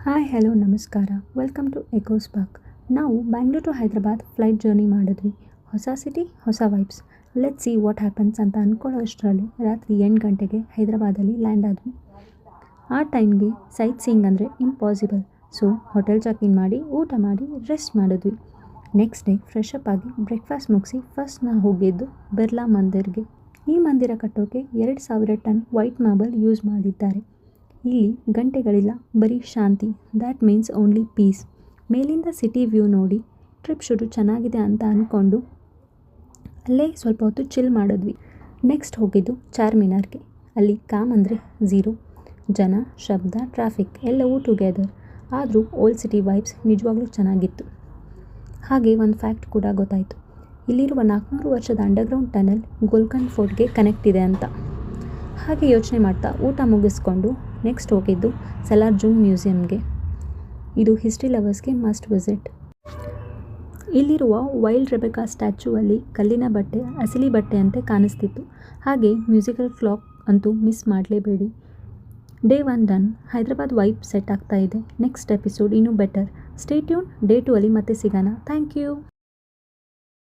Hi hello ನಮಸ್ಕಾರ welcome to Ecospark. ನಾವು Bangalore to Hyderabad flight journey ಮಾಡಿದ್ವಿ. ಹೊಸ ಸಿಟಿ ಹೊಸ vibes, let see what happens ಅಂತ ಅಂದ್ಕೊಳ್ಳೋ ಅಷ್ಟರಲ್ಲಿ ರಾತ್ರಿ 8 ಗಂಟೆಗೆ ಹೈದ್ರಾಬಾದಲ್ಲಿ ಲ್ಯಾಂಡ್ ಆದ್ವಿ. ಆ ಟೈಮ್ಗೆ ಸೈಟ್ ಸೀಯಿಂಗ್ ಅಂದರೆ impossible. So hotel check in ಮಾಡಿ ಊಟ ಮಾಡಿ ರೆಸ್ಟ್ ಮಾಡಿದ್ವಿ. ನೆಕ್ಸ್ಟ್ ಡೇ ಫ್ರೆಶ್ ಅಪ್ ಆಗಿ ಬ್ರೇಕ್ಫಾಸ್ಟ್ ಮುಗಿಸಿ ಫಸ್ಟ್ ನಾವು ಹೋಗಿದ್ದು ಬಿರ್ಲಾ ಮಂದಿರ್ಗೆ. ಈ ಮಂದಿರ ಕಟ್ಟೋಕೆ 2000 ಟನ್ ವೈಟ್ ಮಾರ್ಬಲ್ ಯೂಸ್ ಮಾಡಿದ್ದಾರೆ. ಇಲ್ಲಿ ಗಂಟೆಗಳಿಲ್ಲ, ಬರೀ ಶಾಂತಿ. That means only peace. ಮೇಲಿಂದ ಸಿಟಿ ವ್ಯೂ ನೋಡಿ ಟ್ರಿಪ್ ಶುರು ಚೆನ್ನಾಗಿದೆ ಅಂತ ಅಂದ್ಕೊಂಡು ಅಲ್ಲೇ ಸ್ವಲ್ಪ ಹೊತ್ತು ಚಿಲ್ ಮಾಡಿದ್ವಿ. ನೆಕ್ಸ್ಟ್ ಹೋಗಿದ್ದು ಚಾರ್ಮಿನಾರ್ಗೆ. ಅಲ್ಲಿ ಕಾಮ್ ಅಂದರೆ ಝೀರೋ. ಜನ, ಶಬ್ದ, ಟ್ರಾಫಿಕ್ ಎಲ್ಲವೂ ಟುಗೆದರ್. ಆದರೂ ಓಲ್ಡ್ ಸಿಟಿ ವೈಬ್ಸ್ ನಿಜವಾಗ್ಲೂ ಚೆನ್ನಾಗಿತ್ತು. ಹಾಗೆ ಒಂದು ಫ್ಯಾಕ್ಟ್ ಕೂಡ ಗೊತ್ತಾಯಿತು. ಇಲ್ಲಿರುವ 400 ವರ್ಷದ ಅಂಡರ್ಗ್ರೌಂಡ್ ಟನಲ್ ಗೋಲ್ಕನ್ ಫೋರ್ಟ್ಗೆ ಕನೆಕ್ಟ್ ಇದೆ ಅಂತ. ಹಾಗೆ ಯೋಚನೆ ಮಾಡ್ತಾ ಊಟ ಮುಗಿಸ್ಕೊಂಡು ನೆಕ್ಸ್ಟ್ ಹೋಗಿದ್ದು ಸಲಾರ್ಜಂಗ್ ಮ್ಯೂಸಿಯಂಗೆ. ಇದು ಹಿಸ್ಟ್ರಿ ಲವರ್ಸ್ಗೆ ಮಸ್ಟ್ ವಿಸಿಟ್. ಇಲ್ಲಿರುವ ವೈಲ್ಡ್ ರೆಬೆಕಾ ಸ್ಟ್ಯಾಚ್ಯೂ ಅಲ್ಲಿ ಕಲ್ಲಿನ ಬಟ್ಟೆ ಅಸಲಿ ಬಟ್ಟೆಯಂತೆ ಕಾಣಿಸ್ತಿತ್ತು. ಹಾಗೆ ಮ್ಯೂಸಿಕಲ್ ಕ್ಲಾಕ್ ಅಂತೂ ಮಿಸ್ ಮಾಡಲೇಬೇಡಿ. Day 1 done. Hyderabad vibe set ಆಗ್ತಾ ಇದೆ. ನೆಕ್ಸ್ಟ್ ಎಪಿಸೋಡ್ ಇನ್ನೂ ಬೆಟರ್. Stay tune. ಡೇ 2 ಅಲ್ಲಿ ಮತ್ತೆ ಸಿಗೋಣ. Thank you.